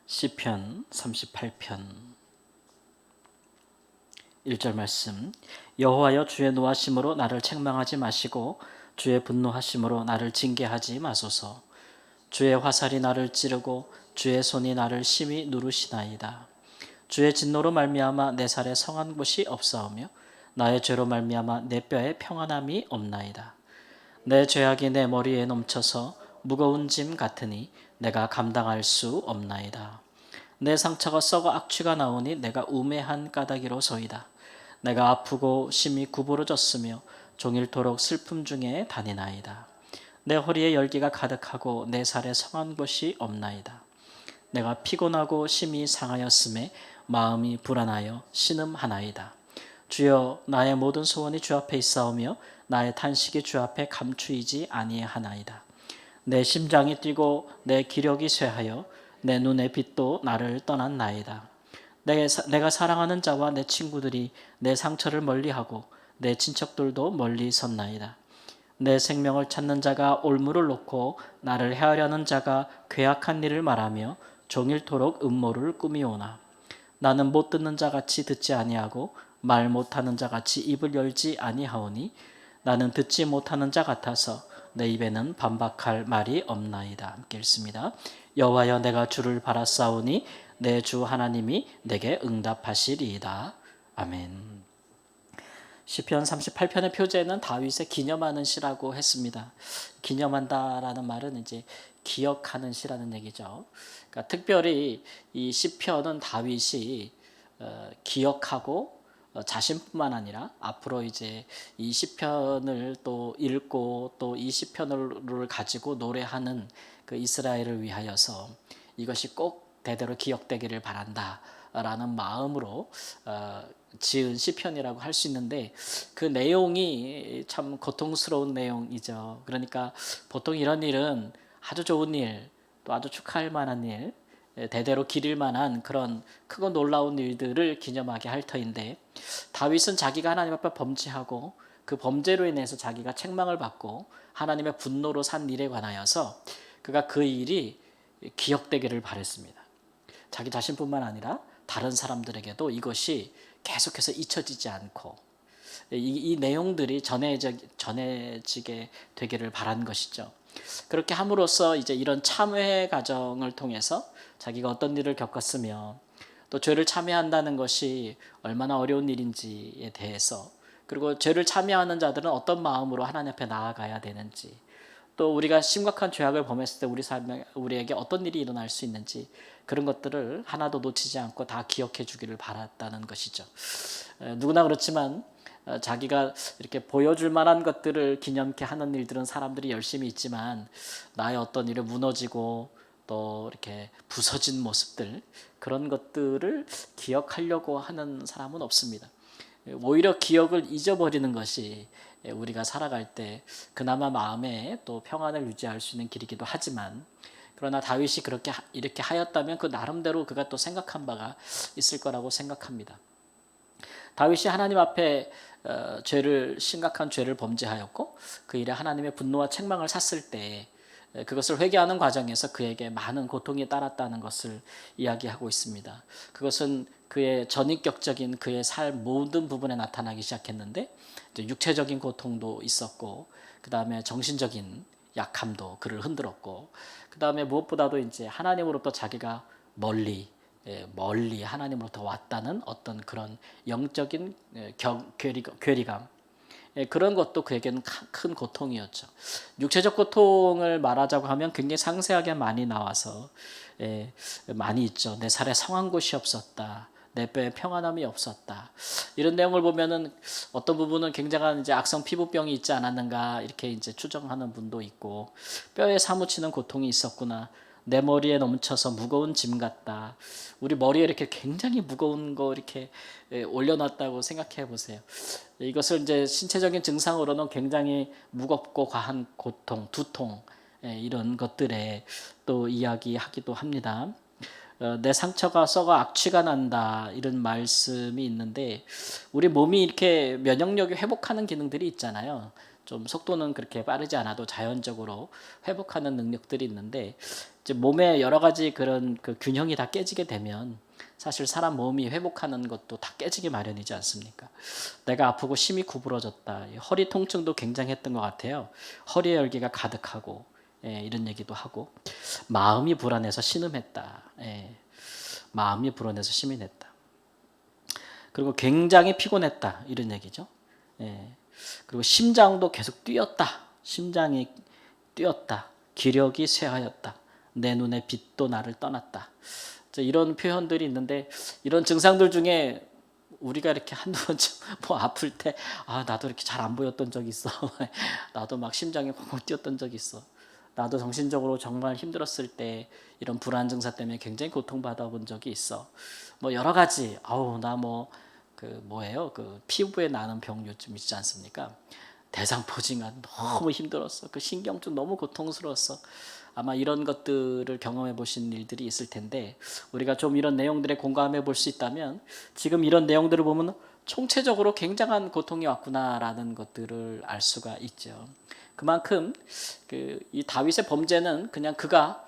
시편 38편 1절 말씀. 여호와여, 주의 노하심으로 나를 책망하지 마시고 주의 분노하심으로 나를 징계하지 마소서. 주의 화살이 나를 찌르고 주의 손이 나를 심히 누르시나이다. 주의 진노로 말미암아 내 살에 성한 곳이 없사오며 나의 죄로 말미암아 내 뼈에 평안함이 없나이다. 내 죄악이 내 머리에 넘쳐서 무거운 짐 같으니 내가 감당할 수 없나이다. 내 상처가 썩어 악취가 나오니 내가 우매한 까닭이로소이다. 내가 아프고 심히 구부러졌으며 종일토록 슬픔 중에 다니나이다. 내 허리에 열기가 가득하고 내 살에 성한 곳이 없나이다. 내가 피곤하고 심히 상하였음에 마음이 불안하여 신음하나이다. 주여, 나의 모든 소원이 주 앞에 있사오며 나의 탄식이 주 앞에 감추이지 아니하나이다. 내 심장이 뛰고 내 기력이 쇠하여 내 눈의 빛도 나를 떠났나이다. 내가 사랑하는 자와 내 친구들이 내 상처를 멀리하고 내 친척들도 멀리 섰나이다. 내 생명을 찾는 자가 올무를 놓고 나를 해하려는 자가 괴악한 일을 말하며 종일토록 음모를 꾸미오나 나는 못 듣는 자같이 듣지 아니하고 말 못하는 자같이 입을 열지 아니하오니 나는 듣지 못하는 자 같아서 내 입에는 반박할 말이 없나이다. 함께 읽습니다. 여호와여, 내가 주를 바라싸우니 내 주 하나님이 내게 응답하시리이다. 아멘. 시편 38편의 표제는 다윗의 기념하는 시라고 했습니다. 기념한다라는 말은 이제 기억하는 시라는 얘기죠. 그러니까 특별히 이 시편은 다윗이 기억하고 자신뿐만 아니라 앞으로 이제 이 시편을 또 읽고 또 이 시편을 가지고 노래하는 그 이스라엘을 위하여서 이것이 꼭 대대로 기억되기를 바란다라는 마음으로 지은 시편이라고 할 수 있는데, 그 내용이 참 고통스러운 내용이죠. 그러니까 보통 이런 일은 아주 좋은 일, 또 아주 축하할 만한 일, 대대로 기릴 만한 그런 크고 놀라운 일들을 기념하게 할 터인데, 다윗은 자기가 하나님 앞에 범죄하고 그 범죄로 인해서 자기가 책망을 받고 하나님의 분노로 산 일에 관하여서 그가 그 일이 기억되기를 바랬습니다. 자기 자신뿐만 아니라 다른 사람들에게도 이것이 계속해서 잊혀지지 않고 이 내용들이 전해지게 되기를 바란 것이죠. 그렇게 함으로써 이제 이런 참회 과정을 통해서 자기가 어떤 일을 겪었으며 또 죄를 참회한다는 것이 얼마나 어려운 일인지에 대해서, 그리고 죄를 참회하는 자들은 어떤 마음으로 하나님 앞에 나아가야 되는지, 또 우리가 심각한 죄악을 범했을 때 우리에게 어떤 일이 일어날 수 있는지, 그런 것들을 하나도 놓치지 않고 다 기억해 주기를 바랐다는 것이죠. 누구나 그렇지만 자기가 이렇게 보여줄 만한 것들을 기념케 하는 일들은 사람들이 열심히 있지만 나의 어떤 일을 무너지고 또 이렇게 부서진 모습들, 그런 것들을 기억하려고 하는 사람은 없습니다. 오히려 기억을 잊어버리는 것이 우리가 살아갈 때 그나마 마음에 또 평안을 유지할 수 있는 길이기도 하지만, 그러나 다윗이 이렇게 하였다면 그 나름대로 그가 또 생각한 바가 있을 거라고 생각합니다. 다윗이 하나님 앞에 심각한 죄를 범죄하였고 그 일에 하나님의 분노와 책망을 샀을 때 그것을 회개하는 과정에서 그에게 많은 고통이 따랐다는 것을 이야기하고 있습니다. 그것은 그의 전인격적인 그의 삶 모든 부분에 나타나기 시작했는데, 이제 육체적인 고통도 있었고, 그 다음에 정신적인 약함도 그를 흔들었고, 그 다음에 무엇보다도 이제 하나님으로부터 자기가 멀리 하나님으로부터 왔다는 어떤 그런 영적인 괴리감, 그런 것도 그에게는 큰 고통이었죠. 육체적 고통을 말하자고 하면 굉장히 상세하게 많이 나와서 많이 있죠. 내 살에 성한 곳이 없었다. 내 뼈에 평안함이 없었다. 이런 내용을 보면은 어떤 부분은 굉장한 이제 악성 피부병이 있지 않았는가 이렇게 이제 추정하는 분도 있고, 뼈에 사무치는 고통이 있었구나. 내 머리에 넘쳐서 무거운 짐 같다. 우리 머리에 이렇게 굉장히 무거운 거 이렇게 올려놨다고 생각해 보세요. 이것을 이제 신체적인 증상으로는 굉장히 무겁고 과한 고통, 두통, 이런 것들에 또 이야기하기도 합니다. 내 상처가 썩어 악취가 난다, 이런 말씀이 있는데, 우리 몸이 이렇게 면역력이 회복하는 기능들이 있잖아요. 좀 속도는 그렇게 빠르지 않아도 자연적으로 회복하는 능력들이 있는데, 이제 몸에 여러 가지 그런 그 균형이 다 깨지게 되면 사실 사람 몸이 회복하는 것도 다 깨지기 마련이지 않습니까? 내가 아프고 심이 구부러졌다. 허리 통증도 굉장했던 것 같아요. 허리에 열기가 가득하고 이런 얘기도 하고 마음이 불안해서 신음했다. 마음이 불안해서 심이 냈다. 그리고 굉장히 피곤했다. 이런 얘기죠. 그리고 심장도 계속 뛰었다. 심장이 뛰었다. 기력이 쇠하였다. 내 눈의 빛도 나를 떠났다. 이런 표현들이 있는데 이런 증상들 중에 우리가 이렇게 한두 번쯤 뭐 아플 때 나도 이렇게 잘 안 보였던 적이 있어. 나도 막 심장이 콩콩 뛰었던 적이 있어. 나도 정신적으로 정말 힘들었을 때 이런 불안 증사 때문에 굉장히 고통받아 본 적이 있어. 뭐 여러 가지 나 뭐 그 뭐예요? 그 피부에 나는 병 요즘 있지 않습니까? 대상포진가 너무 힘들었어. 그 신경증 너무 고통스러웠어. 아마 이런 것들을 경험해 보신 일들이 있을 텐데 우리가 좀 이런 내용들에 공감해 볼 수 있다면 지금 이런 내용들을 보면 총체적으로 굉장한 고통이 왔구나라는 것들을 알 수가 있죠. 그만큼 이 다윗의 범죄는 그냥 그가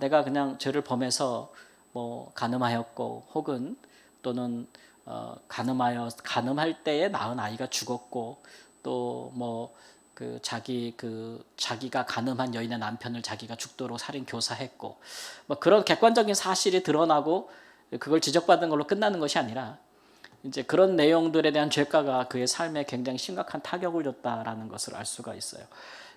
내가 그냥 죄를 범해서 뭐 간음하였고 혹은 또는 간음할 때에 낳은 아이가 죽었고 또 뭐 자기가 간음한 여인의 남편을 자기가 죽도록 살인 교사했고 뭐 그런 객관적인 사실이 드러나고 그걸 지적받은 걸로 끝나는 것이 아니라 이제 그런 내용들에 대한 죄가가 그의 삶에 굉장히 심각한 타격을 줬다라는 것을 알 수가 있어요.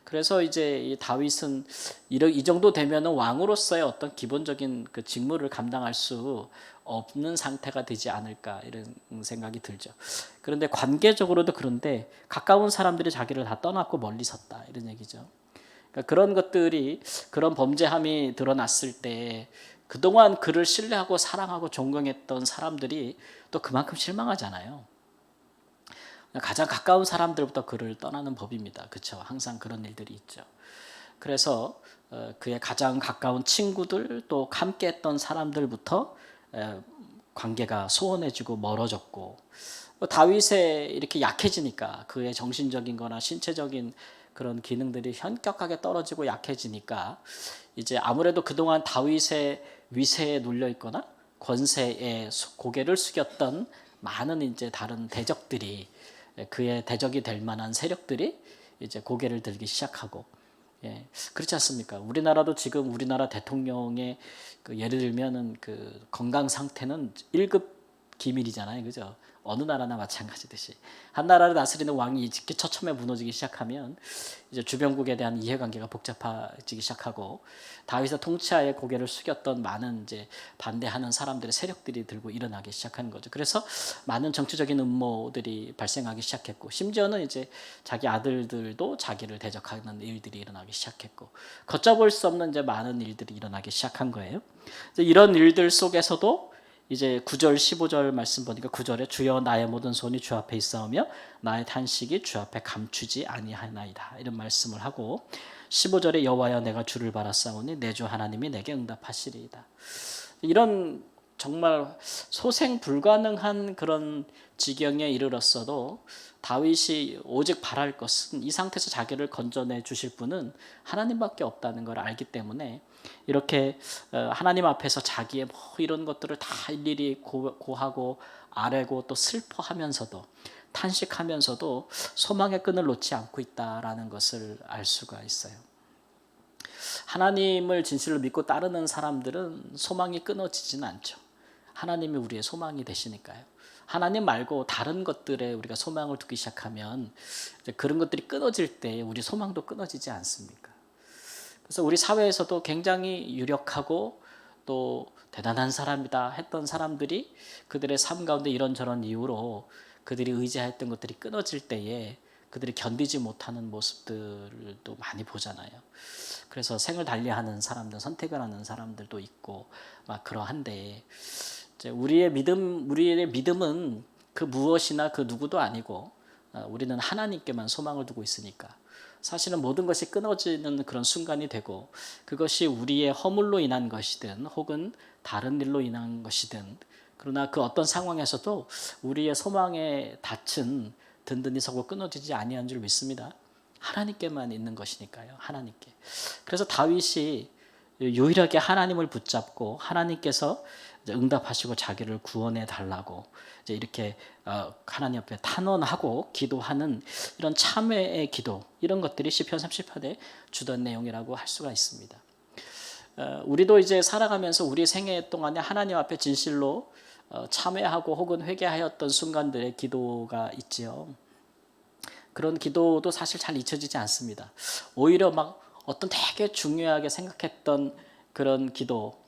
그래서 이제 이 다윗은 이 정도 되면은 왕으로서의 어떤 기본적인 그 직무를 감당할 수 없는 상태가 되지 않을까 이런 생각이 들죠. 그런데 관계적으로도 그런데 가까운 사람들이 자기를 다 떠났고 멀리 섰다 이런 얘기죠. 그러니까 그런 것들이 그런 범죄함이 드러났을 때 그동안 그를 신뢰하고 사랑하고 존경했던 사람들이 또 그만큼 실망하잖아요. 가장 가까운 사람들부터 그를 떠나는 법입니다. 그렇죠? 항상 그런 일들이 있죠. 그래서 그의 가장 가까운 친구들 또 함께했던 사람들부터 관계가 소원해지고 멀어졌고 다윗의 이렇게 약해지니까 그의 정신적인 거나 신체적인 그런 기능들이 현격하게 떨어지고 약해지니까 이제 아무래도 그동안 다윗의 위세에 눌려 있거나 권세에 고개를 숙였던 많은 이제 다른 대적들이 그의 대적이 될 만한 세력들이 이제 고개를 들기 시작하고 그렇지 않습니까? 우리나라도 지금 우리나라 대통령의 예를 들면은 그 건강 상태는 1급 기밀이잖아요, 그죠? 어느 나라나 마찬가지듯이 한 나라를 다스리는 왕이 이렇게 처참해 무너지기 시작하면 이제 주변국에 대한 이해관계가 복잡해지기 시작하고 다윗의 통치하에 고개를 숙였던 많은 이제 반대하는 사람들의 세력들이 들고 일어나기 시작하는 거죠. 그래서 많은 정치적인 음모들이 발생하기 시작했고 심지어는 이제 자기 아들들도 자기를 대적하는 일들이 일어나기 시작했고 걷잡을 수 없는 이제 많은 일들이 일어나기 시작한 거예요. 이런 일들 속에서도 이제 9절 15절 말씀 보니까 9절에 주여 나의 모든 손이 주 앞에 있사오며 나의 탄식이 주 앞에 감추지 아니하나이다 이런 말씀을 하고 15절에 여호와여 내가 주를 바라사오니 내 주 하나님이 내게 응답하시리이다. 이런 정말 소생 불가능한 그런 지경에 이르렀어도 다윗이 오직 바랄 것은 이 상태에서 자기를 건져내 주실 분은 하나님밖에 없다는 걸 알기 때문에 이렇게 하나님 앞에서 자기의 뭐 이런 것들을 다 일일이 고하고 아뢰고 또 슬퍼하면서도 탄식하면서도 소망의 끈을 놓지 않고 있다라는 것을 알 수가 있어요. 하나님을 진실로 믿고 따르는 사람들은 소망이 끊어지지는 않죠. 하나님이 우리의 소망이 되시니까요. 하나님 말고 다른 것들에 우리가 소망을 두기 시작하면 그런 것들이 끊어질 때 우리 소망도 끊어지지 않습니까? 그래서 우리 사회에서도 굉장히 유력하고 또 대단한 사람이다 했던 사람들이 그들의 삶 가운데 이런저런 이유로 그들이 의지했던 것들이 끊어질 때에 그들이 견디지 못하는 모습들을 또 많이 보잖아요. 그래서 생을 달리하는 사람들, 선택을 하는 사람들도 있고 막 그러한데 우리의 믿음은 그 무엇이나 그 누구도 아니고 우리는 하나님께만 소망을 두고 있으니까 사실은 모든 것이 끊어지는 그런 순간이 되고 그것이 우리의 허물로 인한 것이든 혹은 다른 일로 인한 것이든 그러나 그 어떤 상황에서도 우리의 소망의 닻은 든든히 서고 끊어지지 아니한 줄 믿습니다. 하나님께만 있는 것이니까요. 하나님께. 그래서 다윗이 유일하게 하나님을 붙잡고 하나님께서 응답하시고 자기를 구원해 달라고 이제 이렇게 하나님 앞에 탄원하고 기도하는 이런 참회의 기도, 이런 것들이 시편 30편에 주던 내용이라고 할 수가 있습니다. 우리도 이제 살아가면서 우리 생애 동안에 하나님 앞에 진실로 참회하고 혹은 회개하였던 순간들의 기도가 있지요. 그런 기도도 사실 잘 잊혀지지 않습니다. 오히려 막 어떤 되게 중요하게 생각했던 그런 기도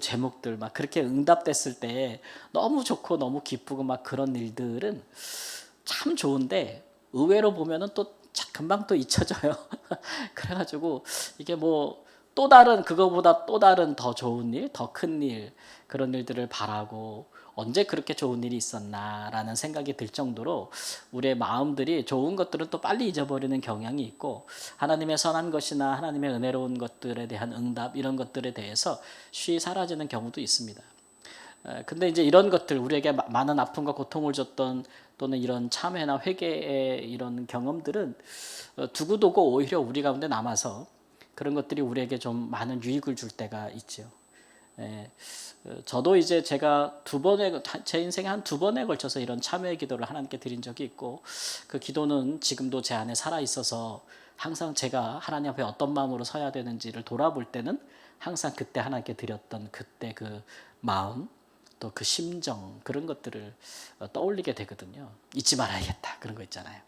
제목들 막 그렇게 응답됐을 때 너무 좋고 너무 기쁘고 막 그런 일들은 참 좋은데 의외로 보면은 또 금방 또 잊혀져요. 그래가지고 이게 뭐 또 다른 그거보다 또 다른 더 좋은 일, 더 큰 일, 그런 일들을 바라고 언제 그렇게 좋은 일이 있었나라는 생각이 들 정도로 우리의 마음들이 좋은 것들은 또 빨리 잊어버리는 경향이 있고 하나님의 선한 것이나 하나님의 은혜로운 것들에 대한 응답, 이런 것들에 대해서 쉬이 사라지는 경우도 있습니다. 근데 이제 이런 것들, 우리에게 많은 아픔과 고통을 줬던 또는 이런 참회나 회개의 이런 경험들은 두고두고 오히려 우리 가운데 남아서 그런 것들이 우리에게 좀 많은 유익을 줄 때가 있죠. 저도 이제 제가 제 인생에 한 두 번에 걸쳐서 이런 참회의 기도를 하나님께 드린 적이 있고, 그 기도는 지금도 제 안에 살아 있어서 항상 제가 하나님 앞에 어떤 마음으로 서야 되는지를 돌아볼 때는 항상 그때 하나님께 드렸던 그때 그 마음, 또 그 심정, 그런 것들을 떠올리게 되거든요. 잊지 말아야겠다, 그런 거 있잖아요.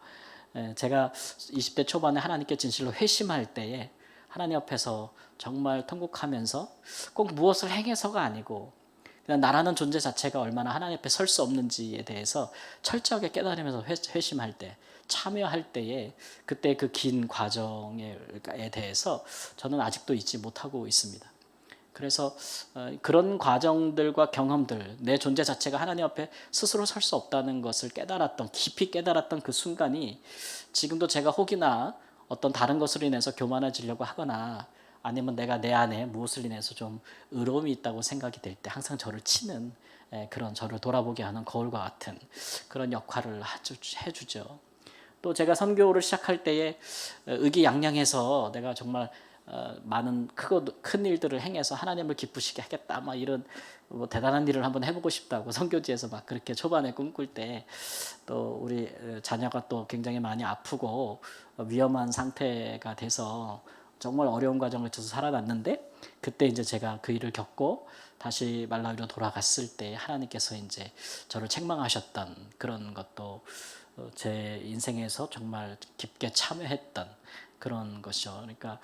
제가 20대 초반에 하나님께 진실로 회심할 때에 하나님 앞에서 정말 통곡하면서 꼭 무엇을 행해서가 아니고 그냥 나라는 존재 자체가 얼마나 하나님 앞에 설 수 없는지에 대해서 철저하게 깨달으면서 회심할 때, 참여할 때에 그때 그 긴 과정에 대해서 저는 아직도 잊지 못하고 있습니다. 그래서 그런 과정들과 경험들, 내 존재 자체가 하나님 앞에 스스로 설 수 없다는 것을 깊이 깨달았던 그 순간이 지금도 제가 혹이나 어떤 다른 것으로 인해서 교만해지려고 하거나 아니면 내가 내 안에 무엇을 인해서 좀 의로움이 있다고 생각이 될 때 항상 저를 치는, 그런 저를 돌아보게 하는 거울과 같은 그런 역할을 해주죠. 또 제가 선교를 시작할 때에 의기양양해서 내가 정말 많은 크고 큰 일들을 행해서 하나님을 기쁘시게 하겠다, 막 이런 뭐 대단한 일을 한번 해보고 싶다고 선교지에서 막 그렇게 초반에 꿈꿀 때, 또 우리 자녀가 또 굉장히 많이 아프고 위험한 상태가 돼서 정말 어려운 과정을 거쳐서 살아났는데, 그때 이제 제가 그 일을 겪고 다시 말라위로 돌아갔을 때 하나님께서 이제 저를 책망하셨던 그런 것도 제 인생에서 정말 깊게 참여했던 그런 것이죠. 그러니까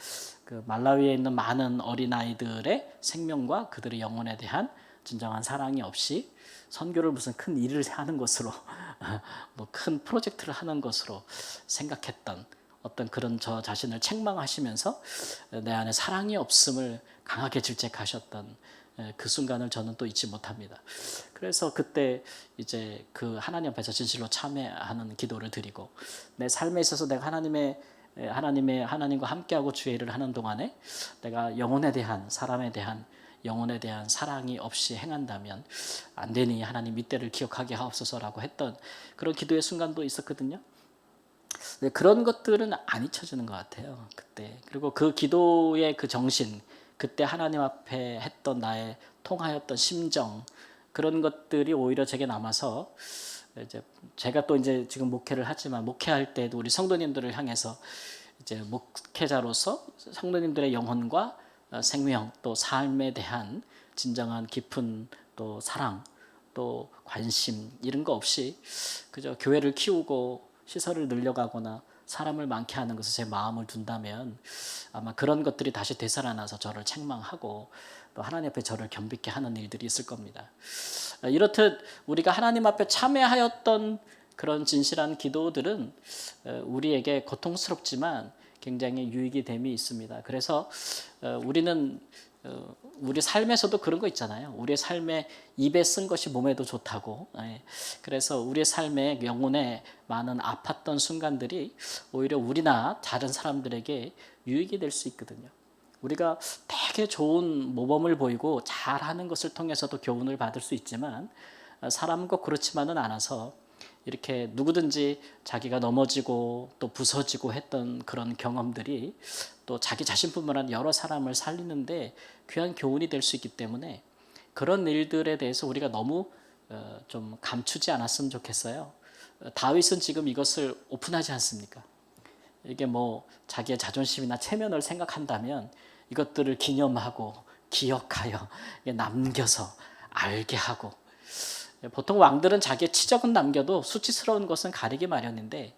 그 말라위에 있는 많은 어린아이들의 생명과 그들의 영혼에 대한 진정한 사랑이 없이 선교를 무슨 큰 일을 하는 것으로 뭐 큰 프로젝트를 하는 것으로 생각했던 어떤 그런 저 자신을 책망하시면서 내 안에 사랑이 없음을 강하게 질책하셨던 그 순간을 저는 또 잊지 못합니다. 그래서 그때 이제 그 하나님 앞에서 진실로 참회하는 기도를 드리고, 내 삶에 있어서 내가 하나님과 함께하고 주의 일을 하는 동안에 내가 사람에 대한 영혼에 대한 사랑이 없이 행한다면 안 되니 하나님 이때를 기억하게 하옵소서라고 했던 그런 기도의 순간도 있었거든요. 그런 것들은 안 잊혀지는 것 같아요, 그때. 그리고 그 기도의 그 정신, 그때 하나님 앞에 했던 나의 통하였던 심정, 그런 것들이 오히려 제게 남아서 이제 제가 또 이제 지금 목회를 하지만 목회할 때도 우리 성도님들을 향해서 이제 목회자로서 성도님들의 영혼과 생명, 또 삶에 대한 진정한 깊은 또 사랑, 또 관심, 이런 거 없이 그저 교회를 키우고 시설을 늘려가거나 사람을 많게 하는 것에 제 마음을 둔다면 아마 그런 것들이 다시 되살아나서 저를 책망하고 또 하나님 앞에 저를 겸비케 하는 일들이 있을 겁니다. 이렇듯 우리가 하나님 앞에 참회하였던 그런 진실한 기도들은 우리에게 고통스럽지만 굉장히 유익이 됨이 있습니다. 그래서 우리는 우리 삶에서도 그런 거 있잖아요. 우리의 삶에 입에 쓴 것이 몸에도 좋다고. 그래서 우리의 삶에 영혼에 많은 아팠던 순간들이 오히려 우리나 다른 사람들에게 유익이 될 수 있거든요. 우리가 되게 좋은 모범을 보이고 잘하는 것을 통해서도 교훈을 받을 수 있지만 사람과 그렇지만은 않아서 이렇게 누구든지 자기가 넘어지고 또 부서지고 했던 그런 경험들이 또 자기 자신뿐만 아니라 여러 사람을 살리는데 귀한 교훈이 될 수 있기 때문에 그런 일들에 대해서 우리가 너무 좀 감추지 않았으면 좋겠어요. 다윗은 지금 이것을 오픈하지 않습니까? 이게 뭐 자기의 자존심이나 체면을 생각한다면 이것들을 기념하고 기억하여 남겨서 알게 하고, 보통 왕들은 자기의 치적은 남겨도 수치스러운 것은 가리기 마련인데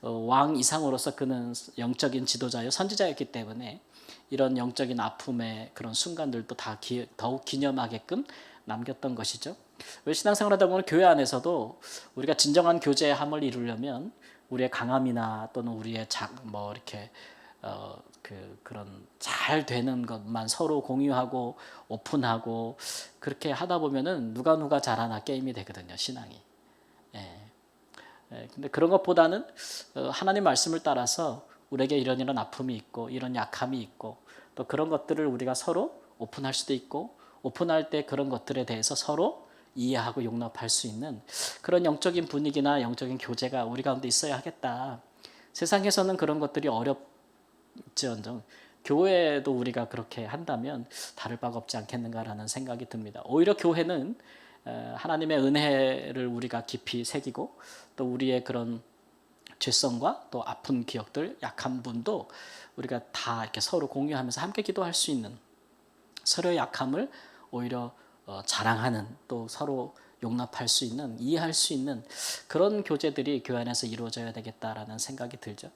왕 이상으로서 그는 영적인 지도자요 선지자였기 때문에 이런 영적인 아픔의 그런 순간들도 다 더욱 기념하게끔 남겼던 것이죠. 신앙생활하다 보면 교회 안에서도 우리가 진정한 교제함을 이루려면 우리의 강함이나 또는 우리의 뭐 이렇게 그런 잘 되는 것만 서로 공유하고 오픈하고 그렇게 하다 보면은 누가 잘하나 게임이 되거든요, 신앙이. 근데 그런 것보다는 하나님 말씀을 따라서 우리에게 이런 아픔이 있고 이런 약함이 있고 또 그런 것들을 우리가 서로 오픈할 수도 있고, 오픈할 때 그런 것들에 대해서 서로 이해하고 용납할 수 있는 그런 영적인 분위기나 영적인 교제가 우리 가운데 있어야 하겠다. 세상에서는 그런 것들이 어렵지언정 교회도 우리가 그렇게 한다면 다를 바가 없지 않겠는가라는 생각이 듭니다. 오히려 교회는 하나님의 은혜를 우리가 깊이 새기고 또 우리의 그런 죄성과 또 아픈 기억들, 약한 분도 우리가 다 이렇게 서로 공유하면서 함께 기도할 수 있는, 서로의 약함을 오히려 자랑하는, 또 서로 용납할 수 있는, 이해할 수 있는 그런 교제들이 교회 안에서 이루어져야 되겠다라는 생각이 들죠.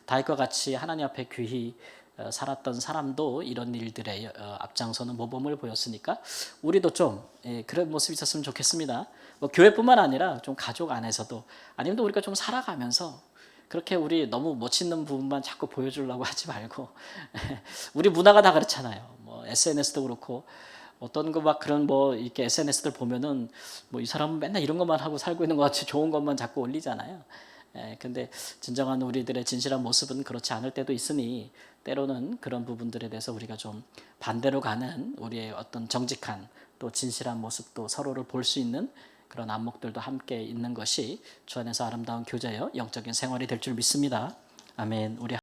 다윗과 같이 하나님 앞에 귀히 살았던 사람도 이런 일들에 앞장서는 모범을 보였으니까 우리도 좀 그런 모습이 있었으면 좋겠습니다. 뭐 교회뿐만 아니라 좀 가족 안에서도, 아니면 또 우리가 좀 살아가면서 그렇게 우리 너무 멋있는 부분만 자꾸 보여주려고 하지 말고 우리 문화가 다 그렇잖아요. 뭐 SNS도 그렇고 어떤 거 막 그런 뭐 이렇게 SNS들 보면은 뭐 이 사람은 맨날 이런 것만 하고 살고 있는 것 같이 좋은 것만 자꾸 올리잖아요. 근데 진정한 우리들의 진실한 모습은 그렇지 않을 때도 있으니 때로는 그런 부분들에 대해서 우리가 좀 반대로 가는 우리의 어떤 정직한 또 진실한 모습도 서로를 볼 수 있는 그런 안목들도 함께 있는 것이 주 안에서 아름다운 교제요 영적인 생활이 될 줄 믿습니다. 아멘. 우리